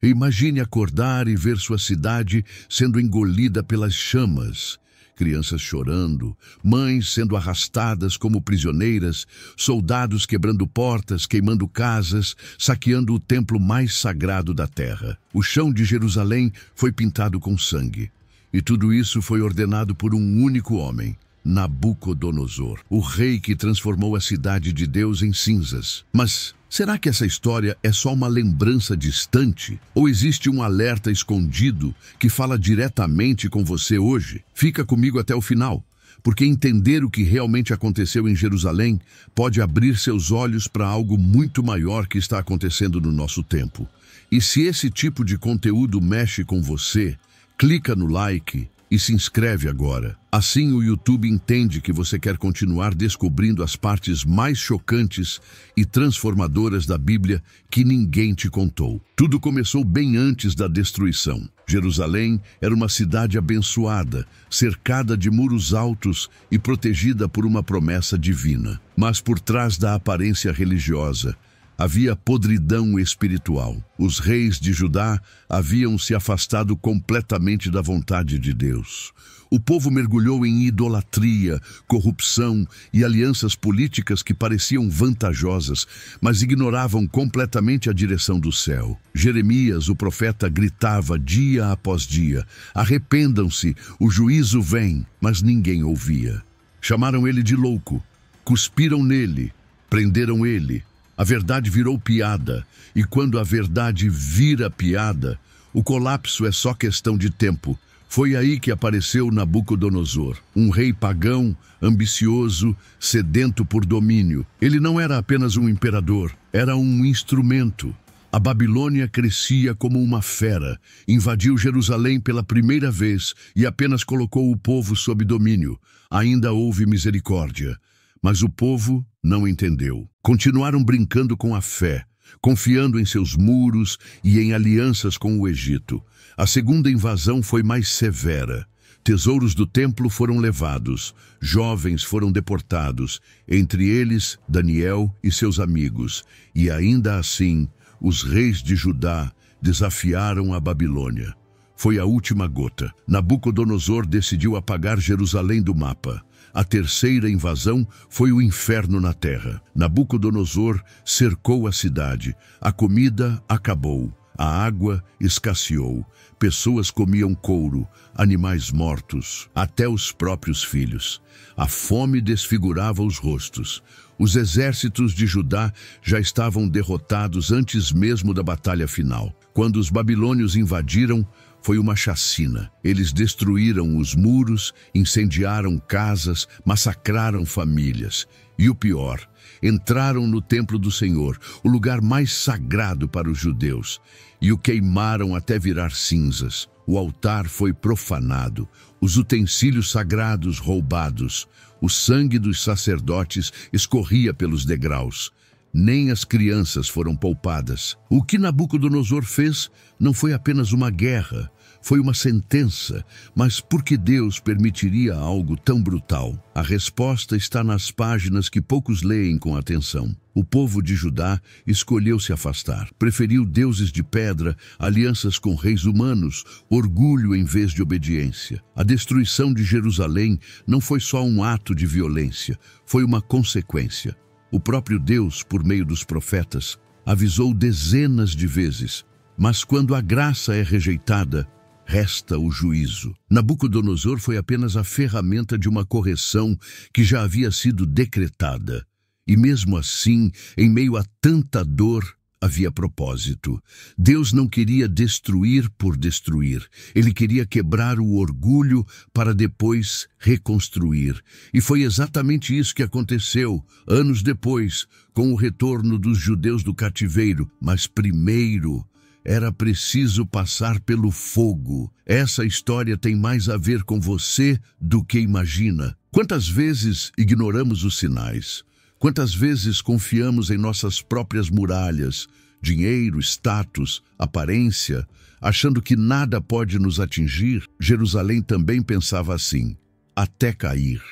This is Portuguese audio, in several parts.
Imagine acordar e ver sua cidade sendo engolida pelas chamas. Crianças chorando, mães sendo arrastadas como prisioneiras, soldados quebrando portas, queimando casas, saqueando o templo mais sagrado da terra. O chão de Jerusalém foi pintado com sangue. E tudo isso foi ordenado por um único homem, Nabucodonosor, o rei que transformou a cidade de Deus em cinzas. Mas será que essa história é só uma lembrança distante? Ou existe um alerta escondido que fala diretamente com você hoje? Fica comigo até o final, porque entender o que realmente aconteceu em Jerusalém pode abrir seus olhos para algo muito maior que está acontecendo no nosso tempo. E se esse tipo de conteúdo mexe com você, clica no like e se inscreve agora. Assim o YouTube entende que você quer continuar descobrindo as partes mais chocantes e transformadoras da Bíblia que ninguém te contou. Tudo começou bem antes da destruição. Jerusalém era uma cidade abençoada, cercada de muros altos e protegida por uma promessa divina. Mas por trás da aparência religiosa, havia podridão espiritual. Os reis de Judá haviam se afastado completamente da vontade de Deus. O povo mergulhou em idolatria, corrupção e alianças políticas que pareciam vantajosas, mas ignoravam completamente a direção do céu. Jeremias, o profeta, gritava dia após dia: arrependam-se, o juízo vem, mas ninguém ouvia. Chamaram ele de louco, cuspiram nele, prenderam ele. A verdade virou piada, e quando a verdade vira piada, o colapso é só questão de tempo. Foi aí que apareceu Nabucodonosor, um rei pagão, ambicioso, sedento por domínio. Ele não era apenas um imperador, era um instrumento. A Babilônia crescia como uma fera, invadiu Jerusalém pela primeira vez e apenas colocou o povo sob domínio. Ainda houve misericórdia. Mas o povo não entendeu. Continuaram brincando com a fé, confiando em seus muros e em alianças com o Egito. A segunda invasão foi mais severa. Tesouros do templo foram levados, jovens foram deportados, entre eles Daniel e seus amigos. E ainda assim, os reis de Judá desafiaram a Babilônia. Foi a última gota. Nabucodonosor decidiu apagar Jerusalém do mapa. A terceira invasão foi o inferno na terra. Nabucodonosor cercou a cidade. A comida acabou. A água escasseou. Pessoas comiam couro, animais mortos, até os próprios filhos. A fome desfigurava os rostos. Os exércitos de Judá já estavam derrotados antes mesmo da batalha final. Quando os babilônios invadiram, foi uma chacina. Eles destruíram os muros, incendiaram casas, massacraram famílias. E o pior, entraram no templo do Senhor, o lugar mais sagrado para os judeus, e o queimaram até virar cinzas. O altar foi profanado, os utensílios sagrados roubados, o sangue dos sacerdotes escorria pelos degraus. Nem as crianças foram poupadas. O que Nabucodonosor fez não foi apenas uma guerra, foi uma sentença. Mas por que Deus permitiria algo tão brutal? A resposta está nas páginas que poucos leem com atenção. O povo de Judá escolheu se afastar, preferiu deuses de pedra, alianças com reis humanos, orgulho em vez de obediência. A destruição de Jerusalém não foi só um ato de violência, foi uma consequência. O próprio Deus, por meio dos profetas, avisou dezenas de vezes, mas quando a graça é rejeitada, resta o juízo. Nabucodonosor foi apenas a ferramenta de uma correção que já havia sido decretada. E mesmo assim, em meio a tanta dor, havia propósito. Deus não queria destruir por destruir. Ele queria quebrar o orgulho para depois reconstruir. E foi exatamente isso que aconteceu, anos depois, com o retorno dos judeus do cativeiro. Mas primeiro, era preciso passar pelo fogo. Essa história tem mais a ver com você do que imagina. Quantas vezes ignoramos os sinais? Quantas vezes confiamos em nossas próprias muralhas, dinheiro, status, aparência, achando que nada pode nos atingir? Jerusalém também pensava assim, até cair.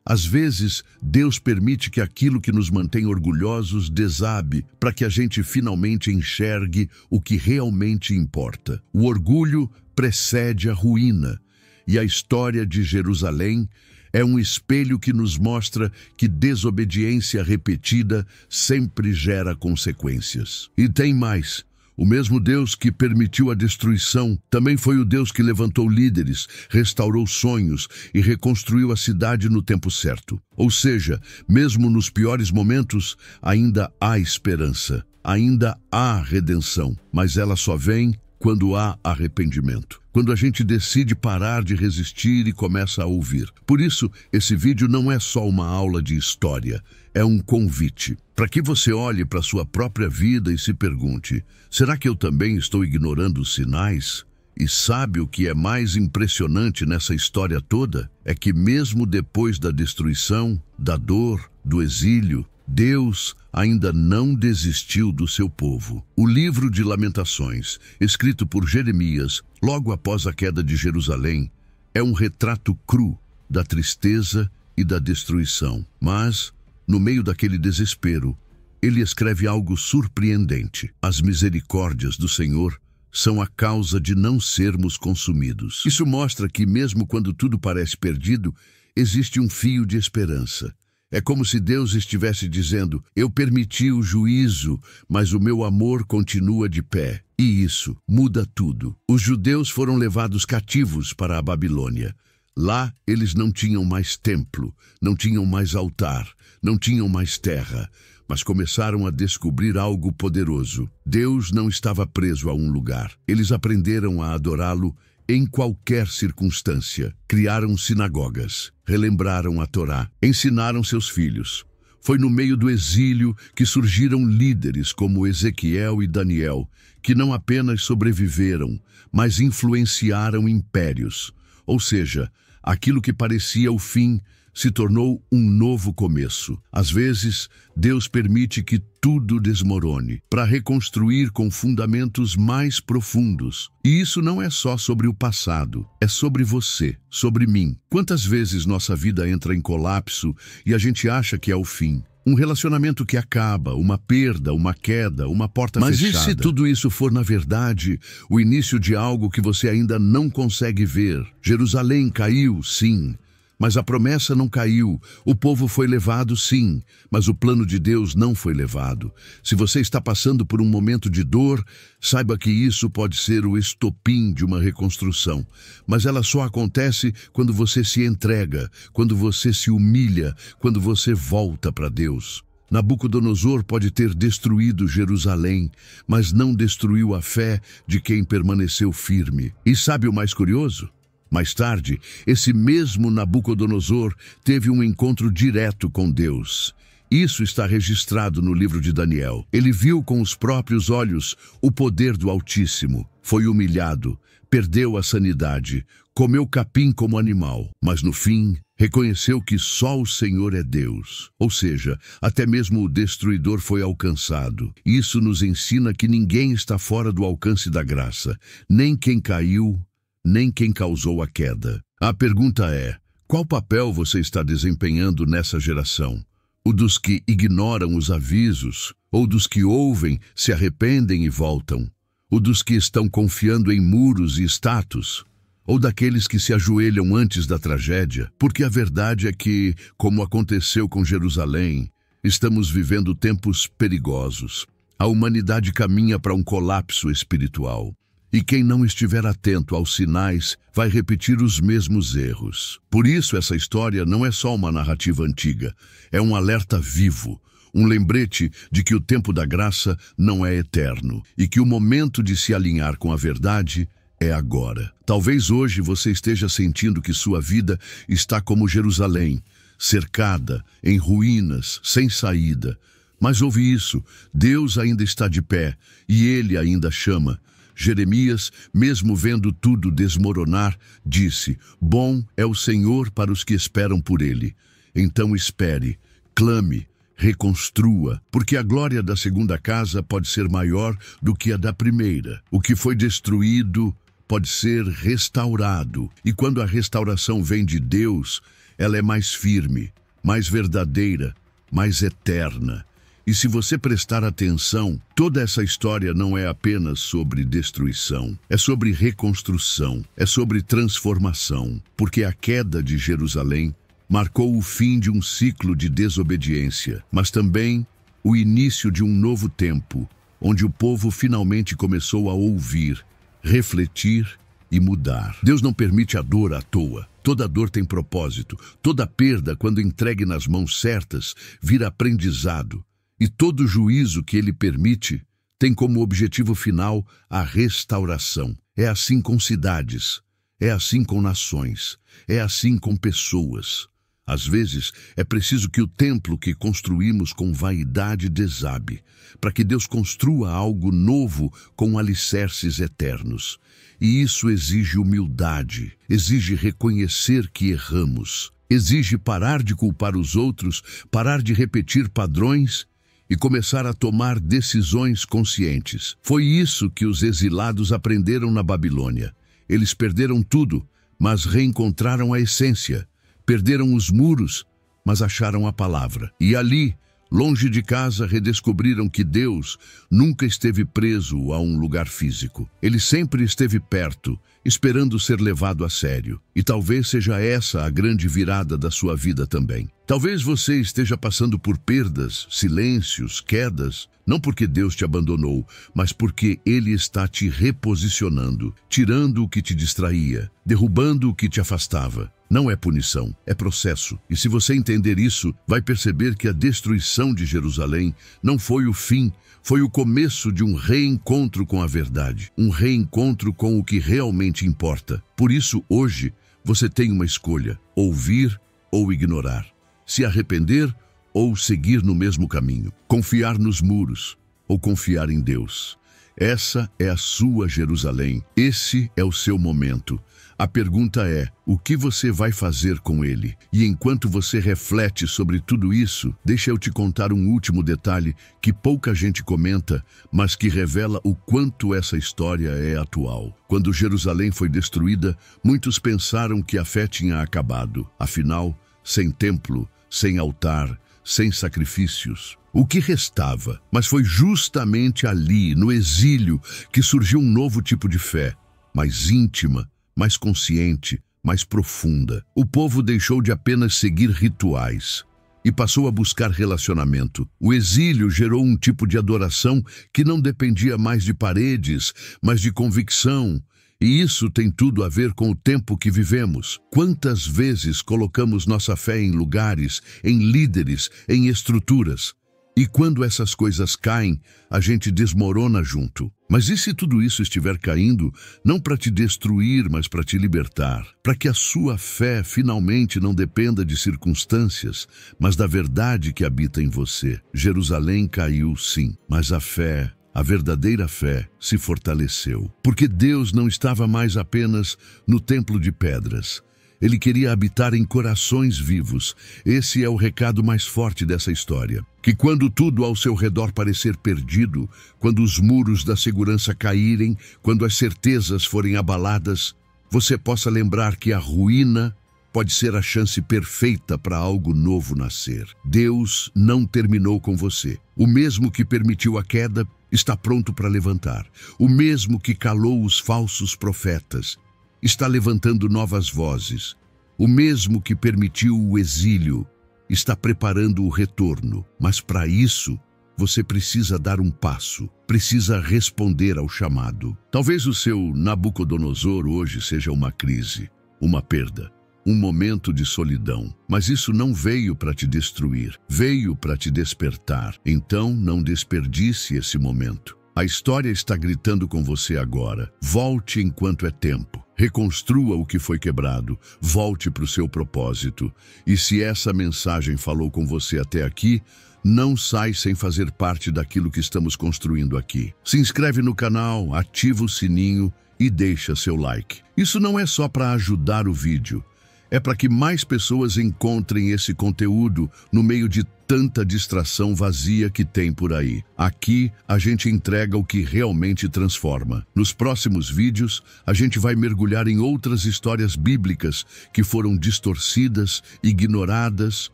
Às vezes, Deus permite que aquilo que nos mantém orgulhosos desabe para que a gente finalmente enxergue o que realmente importa. O orgulho precede a ruína, e a história de Jerusalém é um espelho que nos mostra que desobediência repetida sempre gera consequências. E tem mais. O mesmo Deus que permitiu a destruição também foi o Deus que levantou líderes, restaurou sonhos e reconstruiu a cidade no tempo certo. Ou seja, mesmo nos piores momentos, ainda há esperança, ainda há redenção, mas ela só vem quando há arrependimento. Quando a gente decide parar de resistir e começa a ouvir. Por isso, esse vídeo não é só uma aula de história, é um convite para que você olhe para a sua própria vida e se pergunte: será que eu também estou ignorando os sinais? E sabe o que é mais impressionante nessa história toda? É que mesmo depois da destruição, da dor, do exílio, Deus ainda não desistiu do seu povo. O livro de Lamentações, escrito por Jeremias logo após a queda de Jerusalém, é um retrato cru da tristeza e da destruição. Mas, no meio daquele desespero, ele escreve algo surpreendente. As misericórdias do Senhor são a causa de não sermos consumidos. Isso mostra que, mesmo quando tudo parece perdido, existe um fio de esperança. É como se Deus estivesse dizendo: eu permiti o juízo, mas o meu amor continua de pé. E isso muda tudo. Os judeus foram levados cativos para a Babilônia. Lá eles não tinham mais templo, não tinham mais altar, não tinham mais terra, mas começaram a descobrir algo poderoso. Deus não estava preso a um lugar. Eles aprenderam a adorá-lo em qualquer circunstância. Criaram sinagogas, relembraram a Torá, ensinaram seus filhos. Foi no meio do exílio que surgiram líderes como Ezequiel e Daniel, que não apenas sobreviveram, mas influenciaram impérios. Ou seja, aquilo que parecia o fim se tornou um novo começo. Às vezes, Deus permite que tudo desmorone para reconstruir com fundamentos mais profundos. E isso não é só sobre o passado, é sobre você, sobre mim. Quantas vezes nossa vida entra em colapso e a gente acha que é o fim? Um relacionamento que acaba, uma perda, uma queda, uma porta fechada. Mas e se tudo isso for, na verdade, o início de algo que você ainda não consegue ver? Jerusalém caiu, sim. Mas a promessa não caiu, o povo foi levado sim, mas o plano de Deus não foi levado. Se você está passando por um momento de dor, saiba que isso pode ser o estopim de uma reconstrução. Mas ela só acontece quando você se entrega, quando você se humilha, quando você volta para Deus. Nabucodonosor pode ter destruído Jerusalém, mas não destruiu a fé de quem permaneceu firme. E sabe o mais curioso? Mais tarde, esse mesmo Nabucodonosor teve um encontro direto com Deus. Isso está registrado no livro de Daniel. Ele viu com os próprios olhos o poder do Altíssimo. Foi humilhado, perdeu a sanidade, comeu capim como animal, mas no fim reconheceu que só o Senhor é Deus. Ou seja, até mesmo o destruidor foi alcançado. Isso nos ensina que ninguém está fora do alcance da graça, nem quem caiu, nem quem causou a queda. A pergunta é: qual papel você está desempenhando nessa geração? O dos que ignoram os avisos, ou dos que ouvem, se arrependem e voltam? O dos que estão confiando em muros e status? Ou daqueles que se ajoelham antes da tragédia? Porque a verdade é que, como aconteceu com Jerusalém, estamos vivendo tempos perigosos. A humanidade caminha para um colapso espiritual. E quem não estiver atento aos sinais vai repetir os mesmos erros. Por isso, essa história não é só uma narrativa antiga, é um alerta vivo, um lembrete de que o tempo da graça não é eterno e que o momento de se alinhar com a verdade é agora. Talvez hoje você esteja sentindo que sua vida está como Jerusalém, cercada, em ruínas, sem saída. Mas ouve isso, Deus ainda está de pé e Ele ainda chama. Jeremias, mesmo vendo tudo desmoronar, disse: bom é o Senhor para os que esperam por Ele. Então espere, clame, reconstrua, porque a glória da segunda casa pode ser maior do que a da primeira. O que foi destruído pode ser restaurado. E quando a restauração vem de Deus, ela é mais firme, mais verdadeira, mais eterna. E se você prestar atenção, toda essa história não é apenas sobre destruição, é sobre reconstrução, é sobre transformação, porque a queda de Jerusalém marcou o fim de um ciclo de desobediência, mas também o início de um novo tempo, onde o povo finalmente começou a ouvir, refletir e mudar. Deus não permite a dor à toa. Toda dor tem propósito. Toda perda, quando entregue nas mãos certas, vira aprendizado. E todo juízo que Ele permite tem como objetivo final a restauração. É assim com cidades, é assim com nações, é assim com pessoas. Às vezes, é preciso que o templo que construímos com vaidade desabe, para que Deus construa algo novo com alicerces eternos. E isso exige humildade, exige reconhecer que erramos, exige parar de culpar os outros, parar de repetir padrões e começar a tomar decisões conscientes. Foi isso que os exilados aprenderam na Babilônia. Eles perderam tudo, mas reencontraram a essência. Perderam os muros, mas acharam a palavra. E ali, longe de casa, redescobriram que Deus nunca esteve preso a um lugar físico. Ele sempre esteve perto, esperando ser levado a sério. E talvez seja essa a grande virada da sua vida também. Talvez você esteja passando por perdas, silêncios, quedas, não porque Deus te abandonou, mas porque Ele está te reposicionando, tirando o que te distraía, derrubando o que te afastava. Não é punição, é processo. E se você entender isso, vai perceber que a destruição de Jerusalém não foi o fim, foi o começo de um reencontro com a verdade, um reencontro com o que realmente importa. Por isso, hoje, você tem uma escolha: ouvir ou ignorar, se arrepender ou seguir no mesmo caminho, confiar nos muros ou confiar em Deus. Essa é a sua Jerusalém, esse é o seu momento. A pergunta é, o que você vai fazer com ele? E enquanto você reflete sobre tudo isso, deixa eu te contar um último detalhe que pouca gente comenta, mas que revela o quanto essa história é atual. Quando Jerusalém foi destruída, muitos pensaram que a fé tinha acabado. Afinal, sem templo, sem altar, sem sacrifícios, o que restava? Mas foi justamente ali, no exílio, que surgiu um novo tipo de fé, mais íntima, mais consciente, mais profunda. O povo deixou de apenas seguir rituais e passou a buscar relacionamento. O exílio gerou um tipo de adoração que não dependia mais de paredes, mas de convicção. E isso tem tudo a ver com o tempo que vivemos. Quantas vezes colocamos nossa fé em lugares, em líderes, em estruturas? E quando essas coisas caem, a gente desmorona junto. Mas e se tudo isso estiver caindo, não para te destruir, mas para te libertar? Para que a sua fé finalmente não dependa de circunstâncias, mas da verdade que habita em você. Jerusalém caiu, sim, mas a fé, a verdadeira fé, se fortaleceu. Porque Deus não estava mais apenas no templo de pedras. Ele queria habitar em corações vivos. Esse é o recado mais forte dessa história. Que quando tudo ao seu redor parecer perdido, quando os muros da segurança caírem, quando as certezas forem abaladas, você possa lembrar que a ruína pode ser a chance perfeita para algo novo nascer. Deus não terminou com você. O mesmo que permitiu a queda está pronto para levantar. O mesmo que calou os falsos profetas está levantando novas vozes. O mesmo que permitiu o exílio está preparando o retorno. Mas para isso, você precisa dar um passo, precisa responder ao chamado. Talvez o seu Nabucodonosor hoje seja uma crise, uma perda, um momento de solidão. Mas isso não veio para te destruir, veio para te despertar. Então não desperdice esse momento. A história está gritando com você agora. Volte enquanto é tempo. Reconstrua o que foi quebrado. Volte para o seu propósito. E se essa mensagem falou com você até aqui, não sai sem fazer parte daquilo que estamos construindo aqui. Se inscreve no canal, ativa o sininho e deixa seu like. Isso não é só para ajudar o vídeo. É para que mais pessoas encontrem esse conteúdo no meio de tanta distração vazia que tem por aí. Aqui, a gente entrega o que realmente transforma. Nos próximos vídeos, a gente vai mergulhar em outras histórias bíblicas que foram distorcidas, ignoradas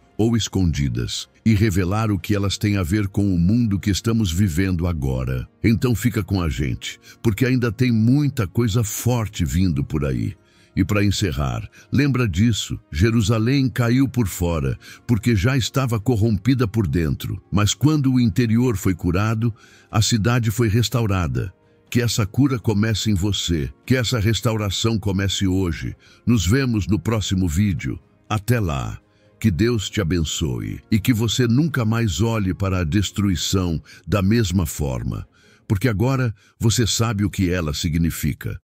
ou escondidas, e revelar o que elas têm a ver com o mundo que estamos vivendo agora. Então fica com a gente, porque ainda tem muita coisa forte vindo por aí. E para encerrar, lembra disso, Jerusalém caiu por fora, porque já estava corrompida por dentro. Mas quando o interior foi curado, a cidade foi restaurada. Que essa cura comece em você, que essa restauração comece hoje. Nos vemos no próximo vídeo. Até lá. Que Deus te abençoe e que você nunca mais olhe para a destruição da mesma forma, porque agora você sabe o que ela significa.